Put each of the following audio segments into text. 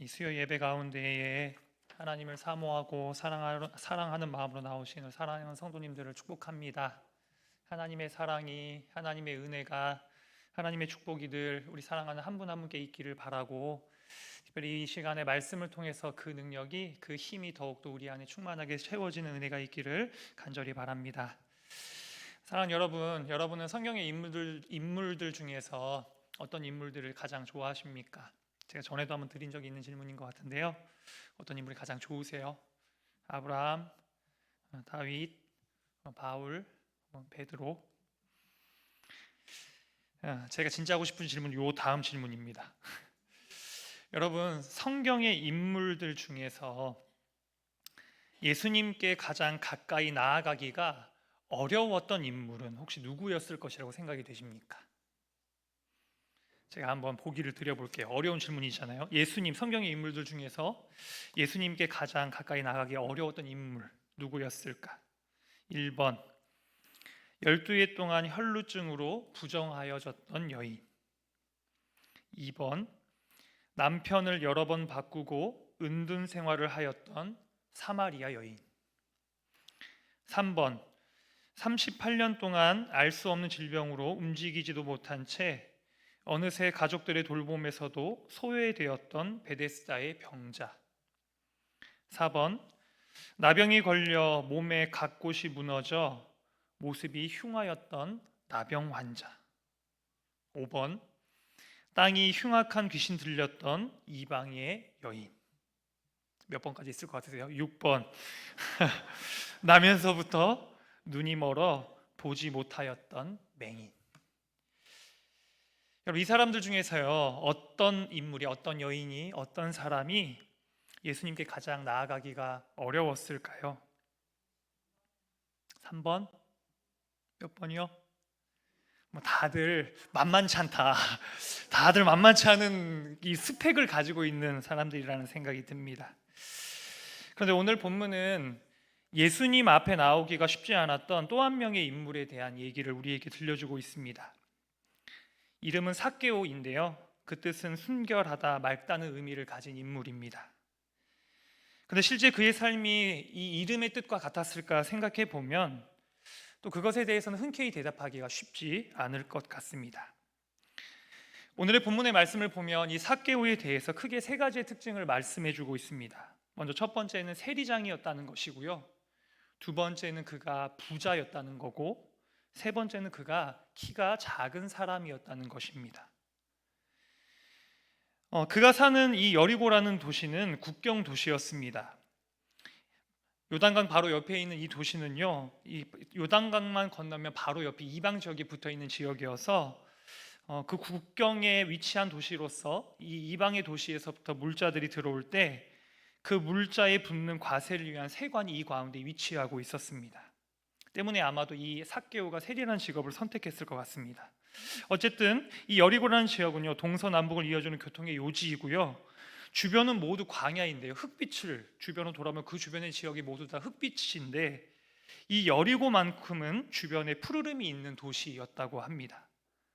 이 수요 예배 가운데에 하나님을 사모하고 사랑하는 마음으로 나오신 사랑하는 성도님들을 축복합니다. 하나님의 사랑이, 하나님의 은혜가, 하나님의 축복이 늘 우리 사랑하는 한 분 한 분께 있기를 바라고, 특별히 이 시간에 말씀을 통해서 그 능력이, 그 힘이 더욱더 우리 안에 충만하게 채워지는 은혜가 있기를 간절히 바랍니다. 사랑하는 여러분, 여러분은 성경의 인물들 중에서 어떤 인물들을 가장 좋아하십니까? 제가 전에도 한번 드린 적이 있는 질문인 것 같은데요. 어떤 인물이 가장 좋으세요? 아브라함, 다윗, 바울, 베드로. 제가 진짜 하고 싶은 질문은 요 다음 질문입니다. 여러분, 성경의 인물들 중에서 예수님께 가장 가까이 나아가기가 어려웠던 인물은 혹시 누구였을 것이라고 생각이 되십니까? 제가 한번 보기를 드려볼게요. 어려운 질문이잖아요. 예수님, 성경의 인물들 중에서 예수님께 가장 가까이 나가기 어려웠던 인물 누구였을까? 1번, 12해 동안 혈루증으로 부정하여졌던 여인. 2번, 남편을 여러 번 바꾸고 은둔 생활을 하였던 사마리아 여인. 3번, 38년 동안 알 수 없는 질병으로 움직이지도 못한 채 어느새 가족들의 돌봄에서도 소외되었던 베데스다의 병자. 4번, 나병이 걸려 몸의 각 곳이 무너져 모습이 흉하였던 나병 환자. 5번, 땅이 흉악한 귀신 들렸던 이방의 여인. 몇 번까지 있을 것 같으세요? 6번, 나면서부터 눈이 멀어 보지 못하였던 맹인. 여러분, 이 사람들 중에서요, 어떤 인물이, 어떤 여인이, 어떤 사람이 예수님께 가장 나아가기가 어려웠을까요? 3번? 몇 번이요? 다들 만만치 않다. 다들 만만치 않은 이 스펙을 가지고 있는 사람들이라는 생각이 듭니다. 그런데 오늘 본문은 예수님 앞에 나오기가 쉽지 않았던 또 한 명의 인물에 대한 얘기를 우리에게 들려주고 있습니다. 이름은 삭개오인데요, 그 뜻은 순결하다, 맑다는 의미를 가진 인물입니다. 그런데 실제 그의 삶이 이 이름의 뜻과 같았을까 생각해 보면 또 그것에 대해서는 흔쾌히 대답하기가 쉽지 않을 것 같습니다. 오늘의 본문의 말씀을 보면 이 삭개오에 대해서 크게 세 가지의 특징을 말씀해 주고 있습니다. 먼저 첫 번째는 세리장이었다는 것이고요, 두 번째는 그가 부자였다는 거고, 세 번째는 그가 키가 작은 사람이었다는 것입니다. 그가 사는 이 여리고라는 도시는 국경 도시였습니다. 요단강 바로 옆에 있는 이 도시는요, 이 요단강만 건너면 바로 옆에 이방 지역이 붙어 있는 지역이어서 그 국경에 위치한 도시로서 이 이방의 도시에서부터 물자들이 들어올 때 그 물자에 붙는 과세를 위한 세관이 이 가운데 위치하고 있었습니다. 때문에 아마도 이 삭개오가 세리라는 직업을 선택했을 것 같습니다. 어쨌든 이 여리고라는 지역은요, 동서남북을 이어주는 교통의 요지이고요, 주변은 모두 광야인데요, 흙빛을 주변으로 돌아보면 그 주변의 지역이 모두 다 흙빛인데 이 여리고만큼은 주변에 푸르름이 있는 도시였다고 합니다.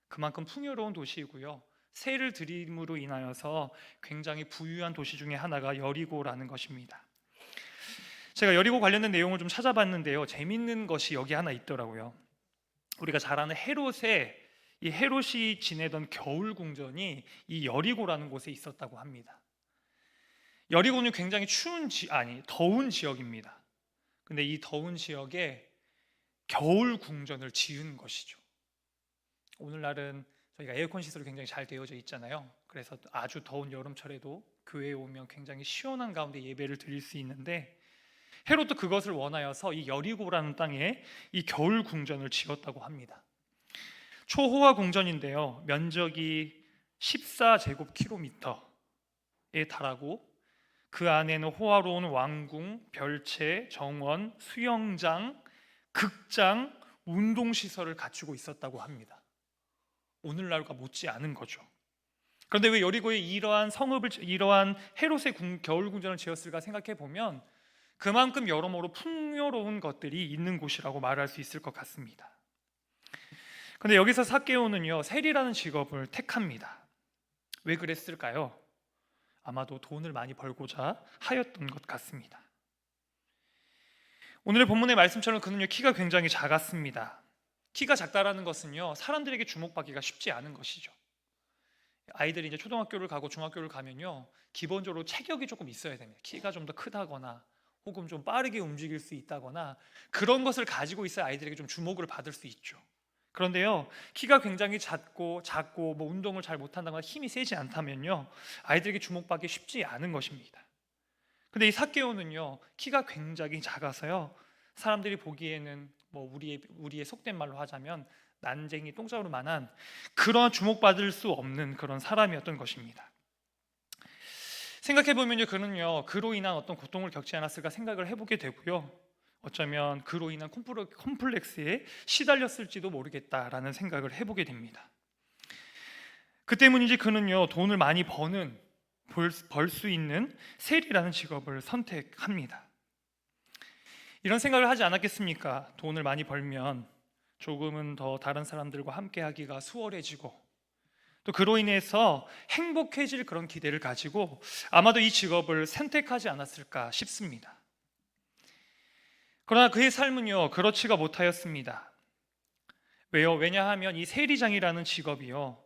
그만큼 풍요로운 도시이고요, 세를 들임으로 인하여서 굉장히 부유한 도시 중에 하나가 여리고라는 것입니다. 제가 여리고 관련된 내용을 좀 찾아봤는데요, 재밌는 것이 여기 하나 있더라고요. 우리가 잘 아는 이 헤롯이 지내던 겨울 궁전이 이 여리고라는 곳에 있었다고 합니다. 여리고는 굉장히 더운 지역입니다. 근데 이 더운 지역에 겨울 궁전을 지은 것이죠. 오늘날은 저희가 에어컨 시설이 굉장히 잘 되어져 있잖아요. 그래서 아주 더운 여름철에도 교회에 오면 굉장히 시원한 가운데 예배를 드릴 수 있는데, 헤롯도 그것을 원하여서 이 여리고라는 땅에 이 겨울 궁전을 지었다고 합니다. 초호화 궁전인데요, 면적이 14제곱킬로미터에 달하고 그 안에는 호화로운 왕궁, 별채, 정원, 수영장, 극장, 운동시설을 갖추고 있었다고 합니다. 오늘날과 못지 않은 거죠. 그런데 왜 여리고에 이러한 헤롯의 겨울 궁전을 지었을까 생각해 보면 그만큼 여러모로 풍요로운 것들이 있는 곳이라고 말할 수 있을 것 같습니다. 그런데 여기서 삭개오는요, 세리라는 직업을 택합니다. 왜 그랬을까요? 아마도 돈을 많이 벌고자 하였던 것 같습니다. 오늘의 본문의 말씀처럼 그는요 키가 굉장히 작았습니다. 키가 작다라는 것은요 사람들에게 주목받기가 쉽지 않은 것이죠. 아이들이 이제 초등학교를 가고 중학교를 가면요 기본적으로 체격이 조금 있어야 됩니다. 키가 좀 더 크다거나 혹은 좀 빠르게 움직일 수 있다거나 그런 것을 가지고 있어야 아이들에게 좀 주목을 받을 수 있죠. 그런데요 키가 굉장히 작고 뭐 운동을 잘 못한다거나 힘이 세지 않다면요 아이들에게 주목받기 쉽지 않은 것입니다. 근데 이 삭개오는요 키가 굉장히 작아서요 사람들이 보기에는 뭐 우리의 속된 말로 하자면 난쟁이 똥자루만한 그런 주목받을 수 없는 그런 사람이었던 것입니다. 생각해보면요 그는요 그로 인한 어떤 고통을 겪지 않았을까 생각을 해보게 되고요 어쩌면 그로 인한 콤플렉스에 시달렸을지도 모르겠다라는 생각을 해보게 됩니다. 그 때문인지 그는요 돈을 많이 벌 수 있는 세리라는 직업을 선택합니다. 이런 생각을 하지 않았겠습니까? 돈을 많이 벌면 조금은 더 다른 사람들과 함께 하기가 수월해지고 또 그로 인해서 행복해질 그런 기대를 가지고 아마도 이 직업을 선택하지 않았을까 싶습니다. 그러나 그의 삶은요 그렇지가 못하였습니다. 왜요? 왜냐하면 이 세리장이라는 직업이요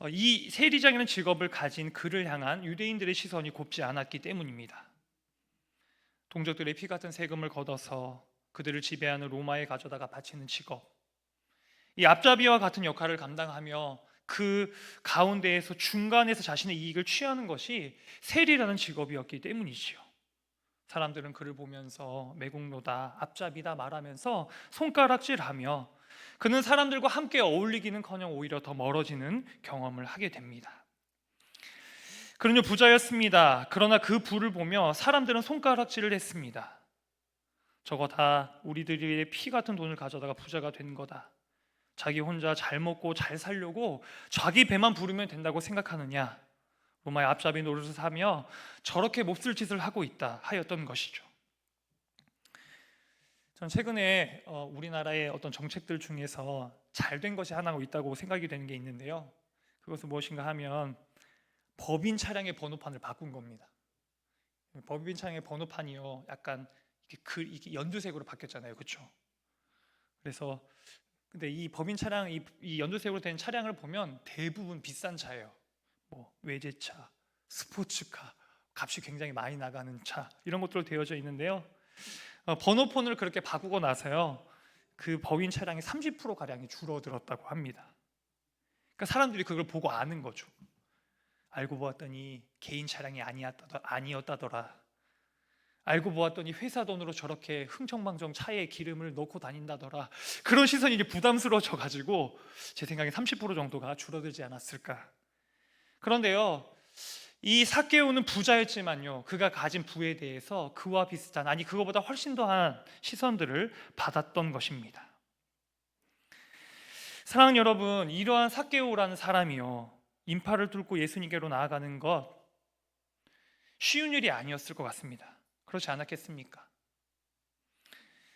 이 세리장이라는 직업을 가진 그를 향한 유대인들의 시선이 곱지 않았기 때문입니다. 동족들의 피 같은 세금을 걷어서 그들을 지배하는 로마에 가져다가 바치는 직업, 이 앞잡이와 같은 역할을 감당하며 그 가운데에서 중간에서 자신의 이익을 취하는 것이 세리라는 직업이었기 때문이지요. 사람들은 그를 보면서 매국노다, 앞잡이다 말하면서 손가락질하며 그는 사람들과 함께 어울리기는커녕 오히려 더 멀어지는 경험을 하게 됩니다. 그는요 부자였습니다. 그러나 그 부를 보며 사람들은 손가락질을 했습니다. 저거 다 우리들의 피 같은 돈을 가져다가 부자가 된 거다. 자기 혼자 잘 먹고 잘 살려고 자기 배만 부르면 된다고 생각하느냐. 로마의 앞잡이 노릇을 하며 저렇게 몹쓸 짓을 하고 있다 하였던 것이죠. 전 최근에 우리나라의 어떤 정책들 중에서 잘된 것이 하나 있다고 생각이 되는 게 있는데요. 그것은 무엇인가 하면 법인 차량의 번호판을 바꾼 겁니다. 법인 차량의 번호판이요, 약간 이게 연두색으로 바뀌었잖아요, 그렇죠? 그래서 근데 이 법인 차량, 이 연두색으로 된 차량을 보면 대부분 비싼 차예요. 뭐 외제차, 스포츠카, 값이 굉장히 많이 나가는 차 이런 것들로 되어져 있는데요. 번호폰을 그렇게 바꾸고 나서요, 그 법인 차량이 30% 가량이 줄어들었다고 합니다. 그러니까 사람들이 그걸 보고 아는 거죠. 알고 보았더니 개인 차량이 아니었다더라. 알고 보았더니 회사 돈으로 저렇게 흥청망청 차에 기름을 넣고 다닌다더라. 그런 시선이 이제 부담스러워져 가지고 제 생각에 30% 정도가 줄어들지 않았을까. 그런데요, 이 삭개오는 부자였지만요, 그가 가진 부에 대해서 그와 비슷한, 아니 그거보다 훨씬 더한 시선들을 받았던 것입니다. 사랑하는 여러분, 이러한 삭개오라는 사람이요 인파를 뚫고 예수님께로 나아가는 것 쉬운 일이 아니었을 것 같습니다. 그렇지 않았겠습니까?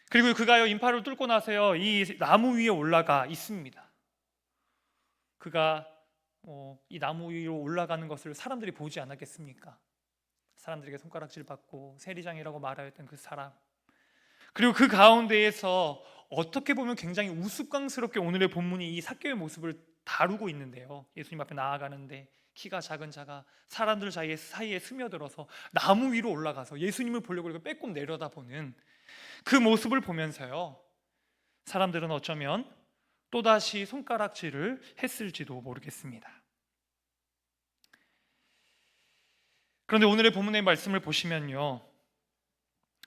그리고 그가요 인파를 뚫고 나서요 이 나무 위에 올라가 있습니다. 그가 이 나무 위로 올라가는 것을 사람들이 보지 않았겠습니까? 사람들에게 손가락질 받고 세리장이라고 말하였던 그 사람, 그리고 그 가운데에서 어떻게 보면 굉장히 우스꽝스럽게 오늘의 본문이 이 삭개오의 모습을 다루고 있는데요, 예수님 앞에 나아가는데 키가 작은 자가 사람들 사이에 스며들어서 나무 위로 올라가서 예수님을 보려고 이렇게 빼꼼 내려다보는 그 모습을 보면서요 사람들은 어쩌면 또다시 손가락질을 했을지도 모르겠습니다. 그런데 오늘의 본문의 말씀을 보시면요,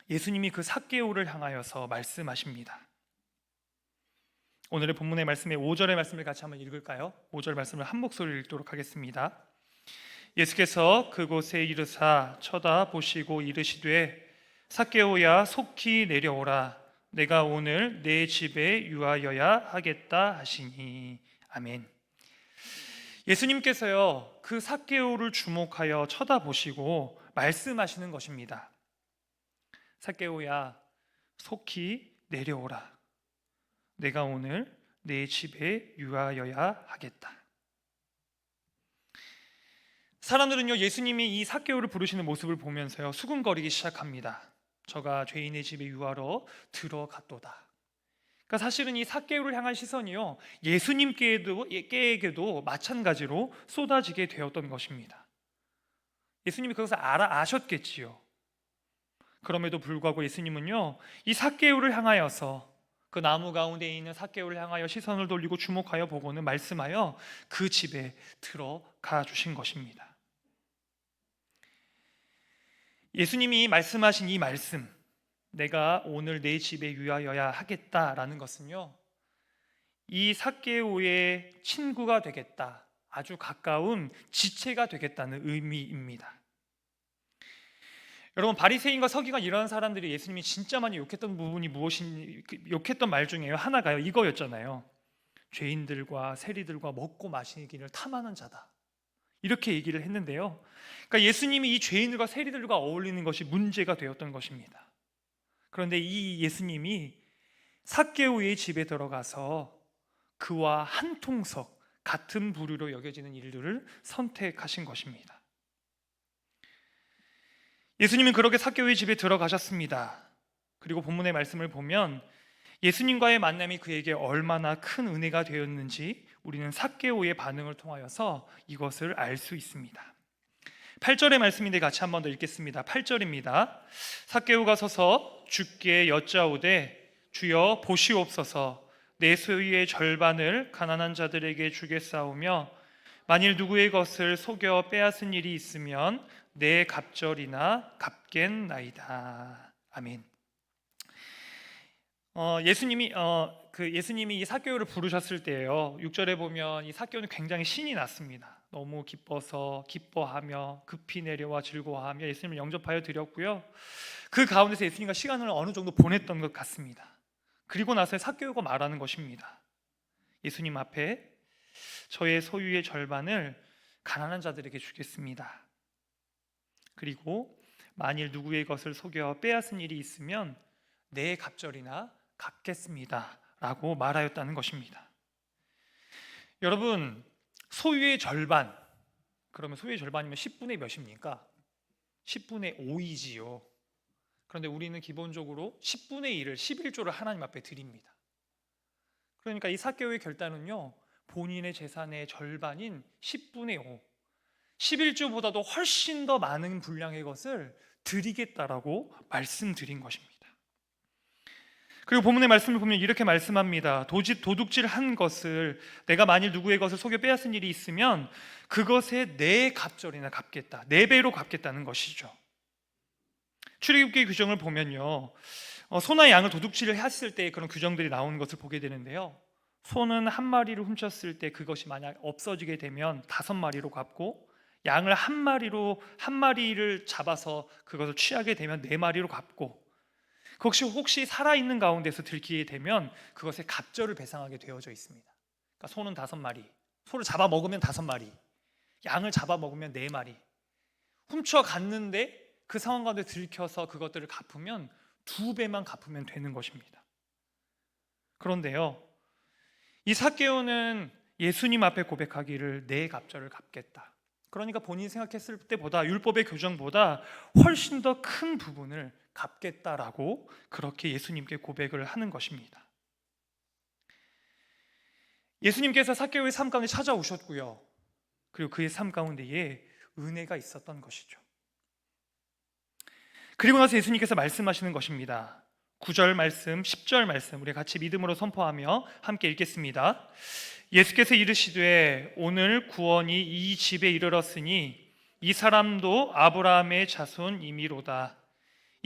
예수님이 그 삭개오를 향하여서 말씀하십니다. 오늘의 본문의 말씀의 5절의 말씀을 같이 한번 읽을까요? 5절 말씀을 한 목소리로 읽도록 하겠습니다. 예수께서 그곳에 이르사 쳐다보시고 이르시되 삭개오야 속히 내려오라. 내가 오늘 내 집에 유하여야 하겠다 하시니. 아멘. 예수님께서요 그 삭개오를 주목하여 쳐다보시고 말씀하시는 것입니다. 삭개오야 속히 내려오라. 내가 오늘 내 집에 유하여야 하겠다. 사람들은요, 예수님이 이 삭개오를 부르시는 모습을 보면서요, 수군거리기 시작합니다. 저가 죄인의 집에 유하러 들어갔도다. 그러니까 사실은 이 삭개오를 향한 시선이요, 예수님께에게도 마찬가지로 쏟아지게 되었던 것입니다. 예수님이 그것을 아셨겠지요. 그럼에도 불구하고 예수님은요, 이 삭개오를 향하여서, 그 나무 가운데 있는 삭개오를 향하여 시선을 돌리고 주목하여 보고는 말씀하여 그 집에 들어가 주신 것입니다. 예수님이 말씀하신 이 말씀, 내가 오늘 내 집에 유하여야 하겠다라는 것은요, 이 삭개오의 친구가 되겠다, 아주 가까운 지체가 되겠다는 의미입니다. 여러분, 바리새인과 서기관 이런 사람들이 예수님이 진짜 많이 욕했던 부분이 욕했던 말 중에요 하나가요, 이거였잖아요. 죄인들과 세리들과 먹고 마시기를 탐하는 자다, 이렇게 얘기를 했는데요. 그러니까 예수님이 이 죄인들과 세리들과 어울리는 것이 문제가 되었던 것입니다. 그런데 이 예수님이 삭개오의 집에 들어가서 그와 한 통석 같은 부류로 여겨지는 일들을 선택하신 것입니다. 예수님은 그렇게 삭개오의 집에 들어가셨습니다. 그리고 본문의 말씀을 보면 예수님과의 만남이 그에게 얼마나 큰 은혜가 되었는지 우리는 삭개오의 반응을 통하여서 이것을 알 수 있습니다. 8절의 말씀인데 같이 한 번 더 읽겠습니다. 8절입니다. 삭개오가 서서 주께 여짜오되 주여 보시옵소서, 내 소유의 절반을 가난한 자들에게 주겠사오며 만일 누구의 것을 속여 빼앗은 일이 있으면 내 갑절이나 갚겠나이다. 아멘. 예수님이 이 삭개오를 부르셨을 때예요, 6절에 보면 이 삭개오는 굉장히 신이 났습니다. 너무 기뻐서 기뻐하며 급히 내려와 즐거워하며 예수님을 영접하여 드렸고요. 그 가운데서 예수님과 시간을 어느 정도 보냈던 것 같습니다. 그리고 나서 삭개오가 말하는 것입니다. 예수님 앞에 저의 소유의 절반을 가난한 자들에게 주겠습니다. 그리고 만일 누구의 것을 속여 빼앗은 일이 있으면 내 갑절이나 갚겠습니다 라고 말하였다는 것입니다. 여러분, 소유의 절반, 그러면 소유의 절반이면 10분의 몇입니까? 10분의 5이지요. 그런데 우리는 기본적으로 10분의 1을 11조를 하나님 앞에 드립니다. 그러니까 이 삭개오의 결단은요, 본인의 재산의 절반인 10분의 5, 11조보다도 훨씬 더 많은 분량의 것을 드리겠다라고 말씀드린 것입니다. 그리고 본문의 말씀을 보면 이렇게 말씀합니다. 도둑질 한 것을, 내가 만일 누구의 것을 속여 빼앗은 일이 있으면 그것에 내 갑절이나 갚겠다, 4배로 갚겠다는 것이죠. 출애굽기 규정을 보면요, 소나 양을 도둑질을 했을 때 그런 규정들이 나오는 것을 보게 되는데요, 소는 한 마리를 훔쳤을 때 그것이 만약 없어지게 되면 5마리로 갚고, 양을 한 마리를 잡아서 그것을 취하게 되면 4마리로 갚고, 혹시 살아있는 가운데서 들키게 되면 그것에 갑절을 배상하게 되어져 있습니다. 그러니까 소는 5마리, 소를 잡아먹으면 5마리, 양을 잡아먹으면 4마리, 훔쳐갔는데 그 상황 가운데 들켜서 그것들을 갚으면 2배만 갚으면 되는 것입니다. 그런데요, 이 삭개오는 예수님 앞에 고백하기를 내 갑절을 갚겠다, 그러니까 본인이 생각했을 때보다, 율법의 규정보다 훨씬 더 큰 부분을 갚겠다라고 그렇게 예수님께 고백을 하는 것입니다. 예수님께서 삭개오의 삶 가운데 찾아오셨고요, 그리고 그의 삶 가운데에 은혜가 있었던 것이죠. 그리고 나서 예수님께서 말씀하시는 것입니다. 9절 말씀, 10절 말씀 우리 같이 믿음으로 선포하며 함께 읽겠습니다. 예수께서 이르시되 오늘 구원이 이 집에 이르렀으니 이 사람도 아브라함의 자손이미로다.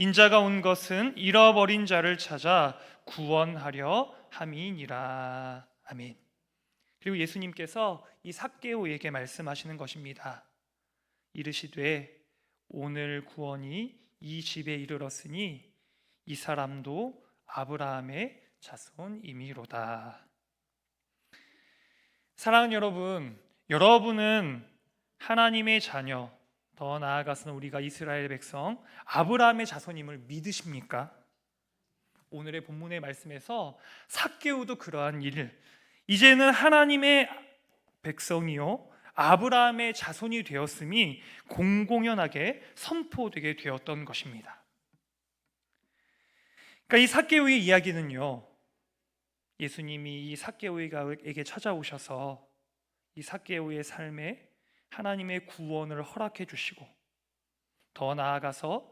인자가 온 것은 잃어버린 자를 찾아 구원하려 함이니라. 아멘. 그리고 예수님께서 이 삭개오에게 말씀하시는 것입니다. 이르시되 오늘 구원이 이 집에 이르렀으니 이 사람도 아브라함의 자손이미로다. 사랑하는 여러분, 여러분은 하나님의 자녀, 더 나아가서는 우리가 이스라엘 백성 아브라함의 자손임을 믿으십니까? 오늘의 본문의 말씀에서 삭개오도 그러한 일을, 이제는 하나님의 백성이요 아브라함의 자손이 되었음이 공공연하게 선포되게 되었던 것입니다. 그러니까 이 삭개오의 이야기는요, 예수님이 이 삭개오에게 찾아오셔서 이 삭개오의 삶에 하나님의 구원을 허락해 주시고, 더 나아가서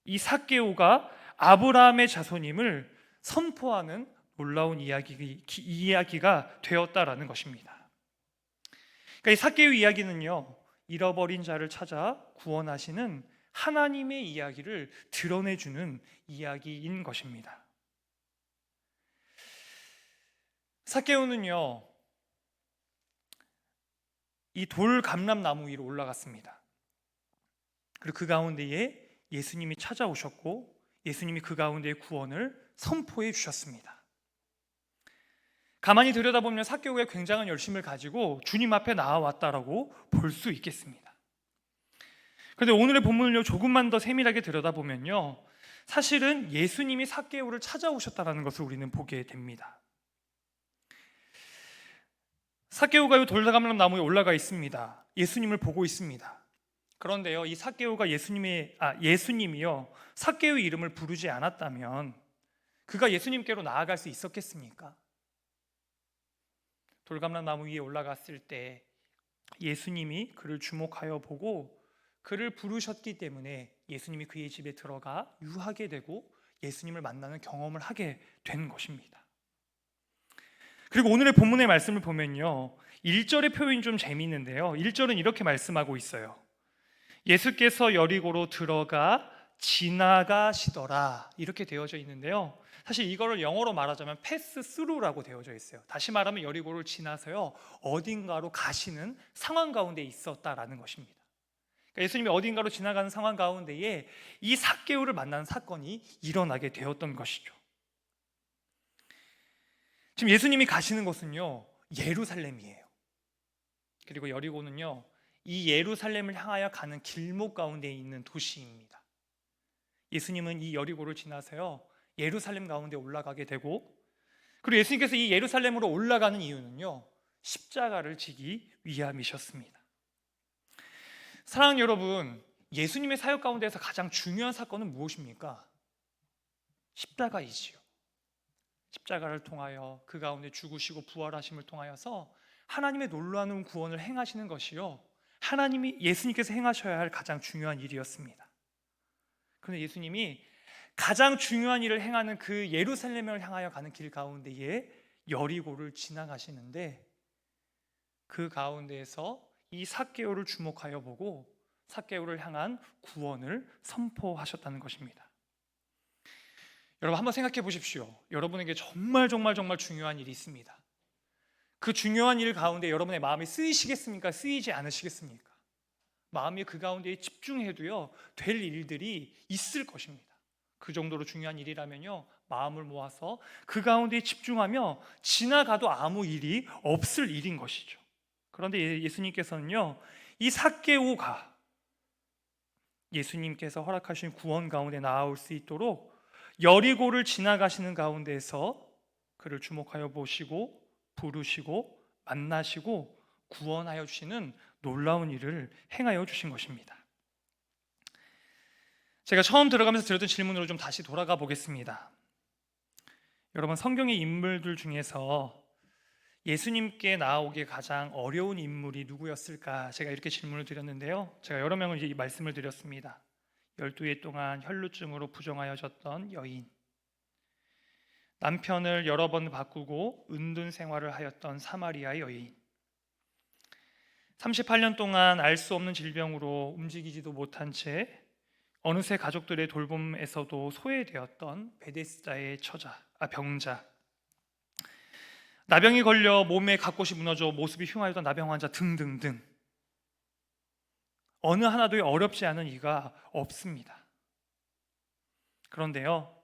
이 삭개오가 아브라함의 자손임을 선포하는 놀라운 이야기가 되었다라는 것입니다. 그러니까 이 삭개오 이야기는요, 잃어버린 자를 찾아 구원하시는 하나님의 이야기를 드러내주는 이야기인 것입니다. 삭개오는요, 이 돌 감람나무 위로 올라갔습니다. 그리고 그 가운데에 예수님이 찾아오셨고, 예수님이 그 가운데에 구원을 선포해 주셨습니다. 가만히 들여다보면 삭개오가 굉장한 열심을 가지고 주님 앞에 나와왔다라고 볼 수 있겠습니다. 그런데 오늘의 본문을 조금만 더 세밀하게 들여다보면요, 사실은 예수님이 삭개오를 찾아오셨다는 것을 우리는 보게 됩니다. 삭개오가 돌감람나무에 올라가 있습니다. 예수님을 보고 있습니다. 그런데요, 이 삭개오가 예수님이요, 삭개오의 이름을 부르지 않았다면 그가 예수님께로 나아갈 수 있었겠습니까? 돌감람나무 위에 올라갔을 때 예수님이 그를 주목하여 보고 그를 부르셨기 때문에 예수님이 그의 집에 들어가 유하게 되고 예수님을 만나는 경험을 하게 된 것입니다. 그리고 오늘의 본문의 말씀을 보면요, 1절의 표현이 좀 재미있는데요, 1절은 이렇게 말씀하고 있어요. 예수께서 여리고로 들어가 지나가시더라, 이렇게 되어져 있는데요, 사실 이거를 영어로 말하자면 pass through라고 되어져 있어요. 다시 말하면 여리고를 지나서요, 어딘가로 가시는 상황 가운데 있었다라는 것입니다. 그러니까 예수님이 어딘가로 지나가는 상황 가운데에 이 삭개오를 만나는 사건이 일어나게 되었던 것이죠. 지금 예수님이 가시는 곳은요, 예루살렘이에요. 그리고 여리고는요, 이 예루살렘을 향하여 가는 길목 가운데 있는 도시입니다. 예수님은 이 여리고를 지나서요, 예루살렘 가운데 올라가게 되고, 그리고 예수님께서 이 예루살렘으로 올라가는 이유는요, 십자가를 지기 위함이셨습니다. 사랑하는 여러분, 예수님의 사역 가운데서 가장 중요한 사건은 무엇입니까? 십자가이지요. 십자가를 통하여 그 가운데 죽으시고 부활하심을 통하여서 하나님의 놀라운 구원을 행하시는 것이요, 예수님께서 행하셔야 할 가장 중요한 일이었습니다. 그런데 예수님이 가장 중요한 일을 행하는 그 예루살렘을 향하여 가는 길 가운데에 여리고를 지나가시는데, 그 가운데에서 이 삭개오를 주목하여 보고 삭개오를 향한 구원을 선포하셨다는 것입니다. 여러분, 한번 생각해 보십시오. 여러분에게 정말 중요한 일이 있습니다. 그 중요한 일 가운데 여러분의 마음이 쓰이시겠습니까? 쓰이지 않으시겠습니까? 마음이 그 가운데에 집중해도요, 될 일들이 있을 것입니다. 그 정도로 중요한 일이라면요, 마음을 모아서 그 가운데에 집중하며 지나가도 아무 일이 없을 일인 것이죠. 그런데 예수님께서는요, 이 삭개오가 예수님께서 허락하신 구원 가운데 나아올 수 있도록 여리고를 지나가시는 가운데에서 그를 주목하여 보시고 부르시고 만나시고 구원하여 주시는 놀라운 일을 행하여 주신 것입니다. 제가 처음 들어가면서 드렸던 질문으로 좀 다시 돌아가 보겠습니다. 여러분, 성경의 인물들 중에서 예수님께 나오기 가장 어려운 인물이 누구였을까? 제가 이렇게 질문을 드렸는데요, 제가 여러 명을 이제 이 말씀을 드렸습니다. 12해 동안 혈루증으로 부정하여졌던 여인, 남편을 여러 번 바꾸고 은둔 생활을 하였던 사마리아 여인, 38년 동안 알 수 없는 질병으로 움직이지도 못한 채 어느새 가족들의 돌봄에서도 소외되었던 베데스다의 병자, 나병이 걸려 몸에 갑옷이 무너져 모습이 흉하였던 나병 환자 등등등, 어느 하나도 어렵지 않은 이가 없습니다. 그런데요,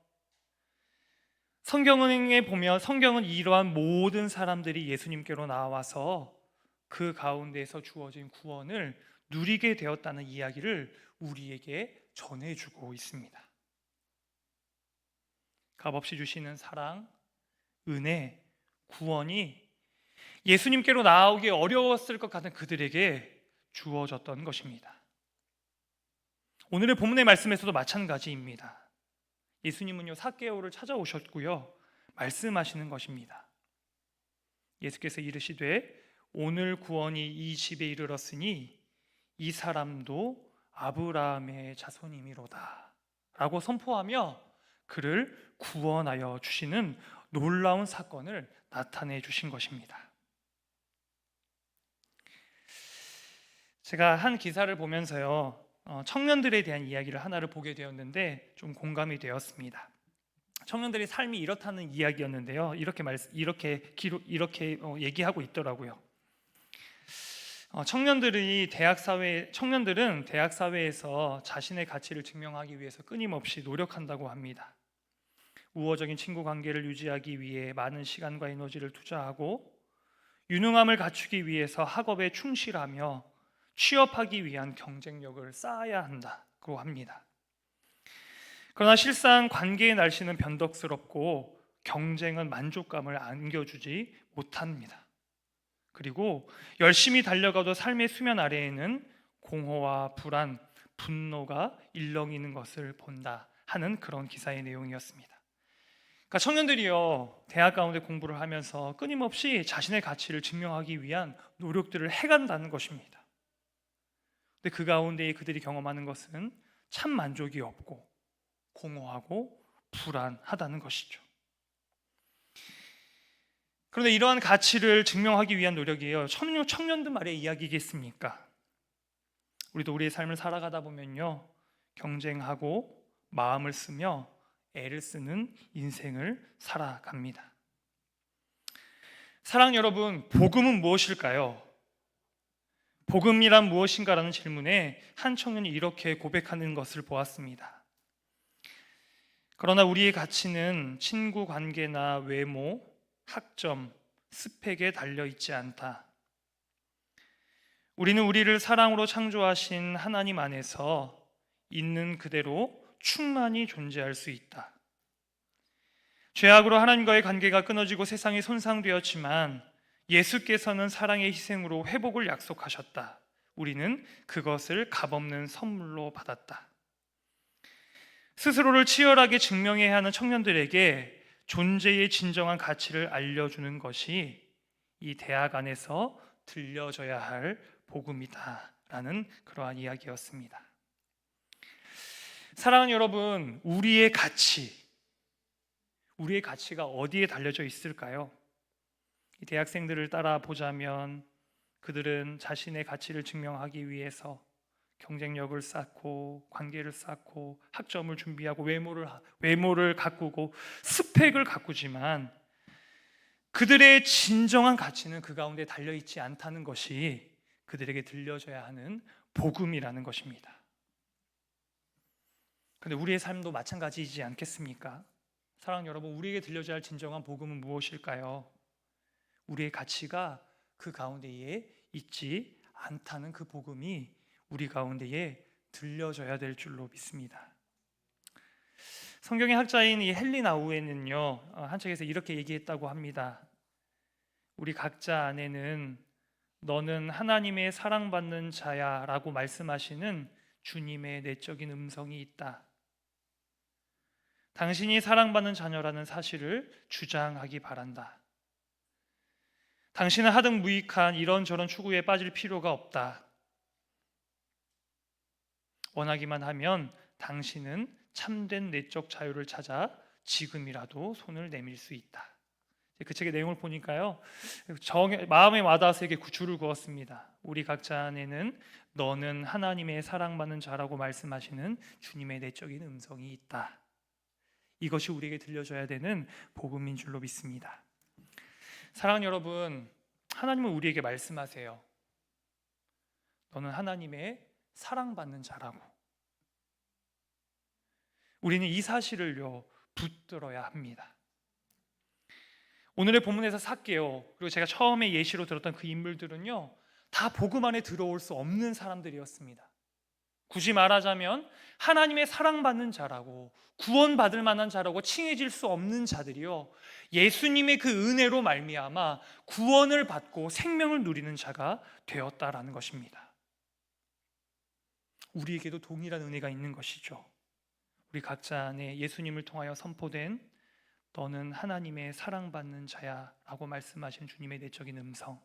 성경에 보면 성경은 이러한 모든 사람들이 예수님께로 나와서 그 가운데에서 주어진 구원을 누리게 되었다는 이야기를 우리에게 전해주고 있습니다. 값없이 주시는 사랑, 은혜, 구원이 예수님께로 나오기 어려웠을 것 같은 그들에게 주어졌던 것입니다. 오늘의 본문의 말씀에서도 마찬가지입니다. 예수님은요, 삭개오를 찾아오셨고요, 말씀하시는 것입니다. 예수께서 이르시되 오늘 구원이 이 집에 이르렀으니 이 사람도 아브라함의 자손이미로다 라고 선포하며 그를 구원하여 주시는 놀라운 사건을 나타내 주신 것입니다. 제가 한 기사를 보면서요, 청년들에 대한 이야기를 하나를 보게 되었는데 좀 공감이 되었습니다. 청년들의 삶이 이렇다는 이야기였는데요, 이렇게 얘기하고 있더라고요. 청년들은 대학 사회에서 자신의 가치를 증명하기 위해서 끊임없이 노력한다고 합니다. 우호적인 친구 관계를 유지하기 위해 많은 시간과 에너지를 투자하고 유능함을 갖추기 위해서 학업에 충실하며 취업하기 위한 경쟁력을 쌓아야 한다고 합니다. 그러나 실상 관계의 날씨는 변덕스럽고 경쟁은 만족감을 안겨주지 못합니다. 그리고 열심히 달려가도 삶의 수면 아래에는 공허와 불안, 분노가 일렁이는 것을 본다 하는 그런 기사의 내용이었습니다. 그러니까 청년들이요, 대학 가운데 공부를 하면서 끊임없이 자신의 가치를 증명하기 위한 노력들을 해간다는 것입니다. 근데 그 가운데 그들이 경험하는 것은 참 만족이 없고 공허하고 불안하다는 것이죠. 그런데 이러한 가치를 증명하기 위한 노력이에요, 청년들 말의 이야기겠습니까? 우리도 우리의 삶을 살아가다 보면요, 경쟁하고 마음을 쓰며 애를 쓰는 인생을 살아갑니다. 사랑 여러분, 복음은 무엇일까요? 복음이란 무엇인가라는 질문에 한 청년이 이렇게 고백하는 것을 보았습니다. 그러나 우리의 가치는 친구 관계나 외모, 학점, 스펙에 달려있지 않다. 우리는 우리를 사랑으로 창조하신 하나님 안에서 있는 그대로 충만히 존재할 수 있다. 죄악으로 하나님과의 관계가 끊어지고 세상이 손상되었지만 예수께서는 사랑의 희생으로 회복을 약속하셨다. 우리는 그것을 값없는 선물로 받았다. 스스로를 치열하게 증명해야 하는 청년들에게 존재의 진정한 가치를 알려주는 것이 이 대학 안에서 들려져야 할 복음이다라는 그러한 이야기였습니다. 사랑하는 여러분, 우리의 가치가 어디에 달려져 있을까요? 이 대학생들을 따라 보자면 그들은 자신의 가치를 증명하기 위해서 경쟁력을 쌓고 관계를 쌓고 학점을 준비하고 외모를 가꾸고 스펙을 가꾸지만 그들의 진정한 가치는 그 가운데 달려있지 않다는 것이 그들에게 들려져야 하는 복음이라는 것입니다. 그런데 우리의 삶도 마찬가지이지 않겠습니까? 사랑하는 여러분, 우리에게 들려져야 할 진정한 복음은 무엇일까요? 우리의 가치가 그 가운데에 있지 않다는 그 복음이 우리 가운데에 들려져야 될 줄로 믿습니다. 성경의 학자인 이 헨리 나우에는요, 한 책에서 이렇게 얘기했다고 합니다. 우리 각자 안에는 너는 하나님의 사랑받는 자야 라고 말씀하시는 주님의 내적인 음성이 있다. 당신이 사랑받는 자녀라는 사실을 주장하기 바란다. 당신은 하등 무익한 이런저런 추구에 빠질 필요가 없다. 원하기만 하면 당신은 참된 내적 자유를 찾아 지금이라도 손을 내밀 수 있다. 그 책의 내용을 보니까요, 마음에 와닿아서 이렇게 줄을 그었습니다. 우리 각자 안에는 너는 하나님의 사랑받는 자라고 말씀하시는 주님의 내적인 음성이 있다. 이것이 우리에게 들려줘야 되는 복음인 줄로 믿습니다. 사랑하는 여러분, 하나님은 우리에게 말씀하세요. 너는 하나님의 사랑받는 자라고. 우리는 이 사실을요, 붙들어야 합니다. 오늘의 본문에서 삭개오, 그리고 제가 처음에 예시로 들었던 그 인물들은요, 다 복음 안에 들어올 수 없는 사람들이었습니다. 굳이 말하자면 하나님의 사랑받는 자라고 구원받을 만한 자라고 칭해질 수 없는 자들이요, 예수님의 그 은혜로 말미암아 구원을 받고 생명을 누리는 자가 되었다라는 것입니다. 우리에게도 동일한 은혜가 있는 것이죠. 우리 각자 안에 예수님을 통하여 선포된 너는 하나님의 사랑받는 자야 라고 말씀하신 주님의 내적인 음성,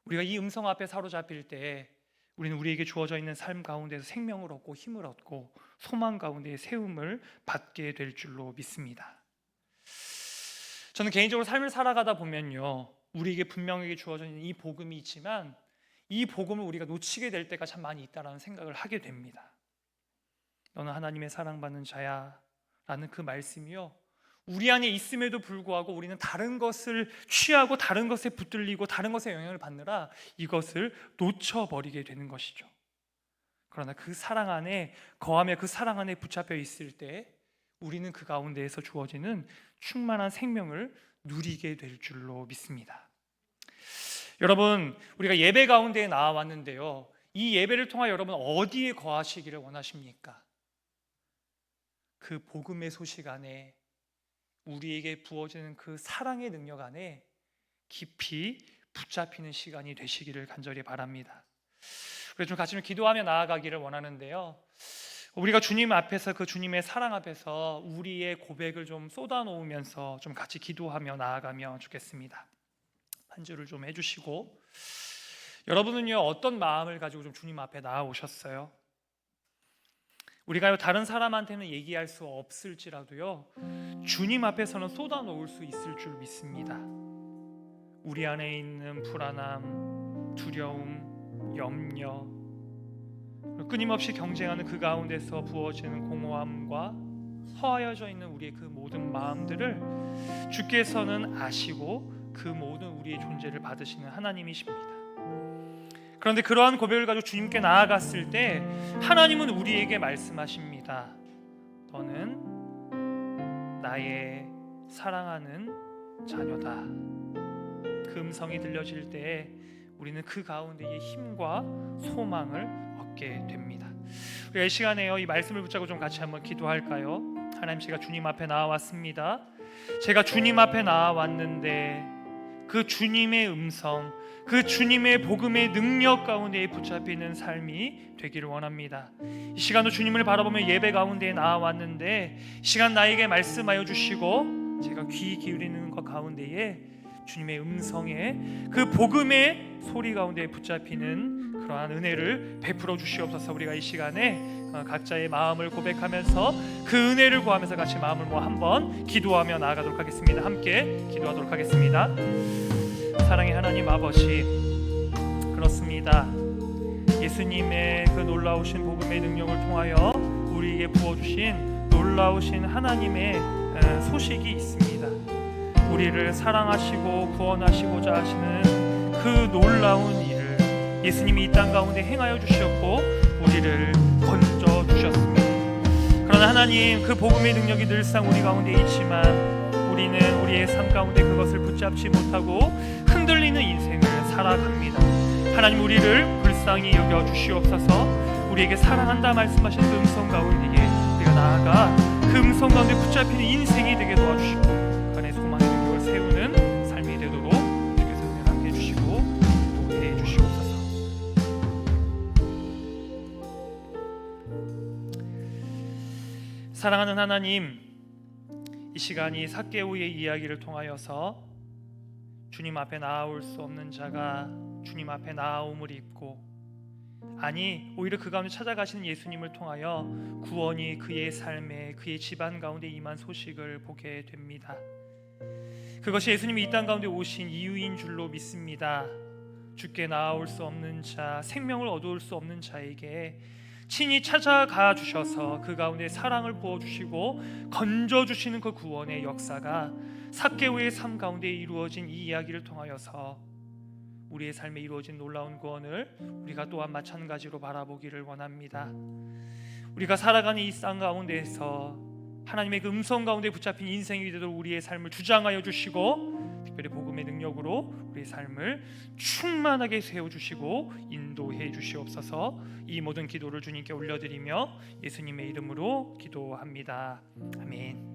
우리가 이 음성 앞에 사로잡힐 때 우리는 우리에게 주어져 있는 삶 가운데서 생명을 얻고 힘을 얻고 소망 가운데의 세움을 받게 될 줄로 믿습니다. 저는 개인적으로 삶을 살아가다 보면요, 우리에게 분명하게 주어져 있는 이 복음이 있지만 이 복음을 우리가 놓치게 될 때가 참 많이 있다라는 생각을 하게 됩니다. 너는 하나님의 사랑받는 자야 라는 그 말씀이요, 우리 안에 있음에도 불구하고 우리는 다른 것을 취하고 다른 것에 붙들리고 다른 것에 영향을 받느라 이것을 놓쳐버리게 되는 것이죠. 그러나 그 사랑 안에 거하며 그 사랑 안에 붙잡혀 있을 때 우리는 그 가운데에서 주어지는 충만한 생명을 누리게 될 줄로 믿습니다. 여러분, 우리가 예배 가운데에 나와왔는데요, 이 예배를 통하여 여러분 어디에 거하시기를 원하십니까? 그 복음의 소식 안에, 우리에게 부어지는 그 사랑의 능력 안에 깊이 붙잡히는 시간이 되시기를 간절히 바랍니다. 그래서 좀 같이 기도하며 나아가기를 원하는데요, 우리가 주님 앞에서, 그 주님의 사랑 앞에서 우리의 고백을 좀 쏟아놓으면서 좀 같이 기도하며 나아가면 좋겠습니다. 한 줄을 좀 해주시고, 여러분은요 어떤 마음을 가지고 좀 주님 앞에 나아오셨어요? 우리가 다른 사람한테는 얘기할 수 없을지라도요, 주님 앞에서는 쏟아놓을 수 있을 줄 믿습니다. 우리 안에 있는 불안함, 두려움, 염려, 끊임없이 경쟁하는 그 가운데서 부어지는 공허함과 허하여져 있는 우리의 그 모든 마음들을 주께서는 아시고 그 모든 우리의 존재를 받으시는 하나님이십니다. 그런데 그러한 고백을 가지고 주님께 나아갔을 때 하나님은 우리에게 말씀하십니다. 너는 나의 사랑하는 자녀다. 그 음성이 들려질 때 우리는 그 가운데의 힘과 소망을 얻게 됩니다. 우리가 이 시간에요, 이 말씀을 붙잡고 좀 같이 한번 기도할까요? 하나님, 제가 주님 앞에 나와왔습니다. 제가 주님 앞에 나와왔는데 그 주님의 음성, 그 주님의 복음의 능력 가운데에 붙잡히는 삶이 되기를 원합니다. 이 시간도 주님을 바라보며 예배 가운데에 나와왔는데 이 시간 나에게 말씀하여 주시고 제가 귀 기울이는 것 가운데에 주님의 음성에 그 복음의 소리 가운데에 붙잡히는 그러한 은혜를 베풀어 주시옵소서. 우리가 이 시간에 각자의 마음을 고백하면서 그 은혜를 구하면서 같이 마음을 모아 한번 기도하며 나아가도록 하겠습니다. 함께 기도하도록 하겠습니다. 사랑의 하나님 아버지, 그렇습니다. 예수님의 그 놀라우신 복음의 능력을 통하여 우리에게 부어주신 놀라우신 하나님의 소식이 있습니다. 우리를 사랑하시고 구원하시고자 하시는 그 놀라운 일을 예수님이 이 땅 가운데 행하여 주셨고 우리를 건져 주셨습니다. 그러나 하나님, 그 복음의 능력이 늘상 우리 가운데 있지만 우리는 우리의 삶 가운데 그것을 붙잡지 못하고 흔들리는 인생을 살아갑니다. 하나님, 우리를 불쌍히 여겨 주시옵소서. 우리에게 사랑한다 말씀하신 그 음성 가운데에 우리가 나아가 그 음성 가운데 붙잡히는 인생이 되게 도와주시고 그 안에 소망의 능력을 세우는 삶이 되도록 주께서 은혜 함께 해주시고 도우해 주시옵소서. 사랑하는 하나님, 이 시간이 삭개오의 이야기를 통하여서 주님 앞에 나아올 수 없는 자가 주님 앞에 나아옴을 입고, 아니 오히려 그 가운데 찾아가시는 예수님을 통하여 구원이 그의 삶에, 그의 집안 가운데 임한 소식을 보게 됩니다. 그것이 예수님이 이 땅 가운데 오신 이유인 줄로 믿습니다. 주께 나아올 수 없는 자, 생명을 얻을 수 없는 자에게 친히 찾아가 주셔서 그 가운데 사랑을 부어주시고 건져주시는 그 구원의 역사가 삭개오의 삶 가운데 이루어진 이 이야기를 통하여서 우리의 삶에 이루어진 놀라운 구원을 우리가 또한 마찬가지로 바라보기를 원합니다. 우리가 살아가는 이 땅 가운데에서 하나님의 그 음성 가운데 붙잡힌 인생이 되도록 우리의 삶을 주장하여 주시고 특별히 복음의 능력으로 우리 삶을 충만하게 세워주시고 인도해 주시옵소서. 이 모든 기도를 주님께 올려드리며 예수님의 이름으로 기도합니다. 아멘.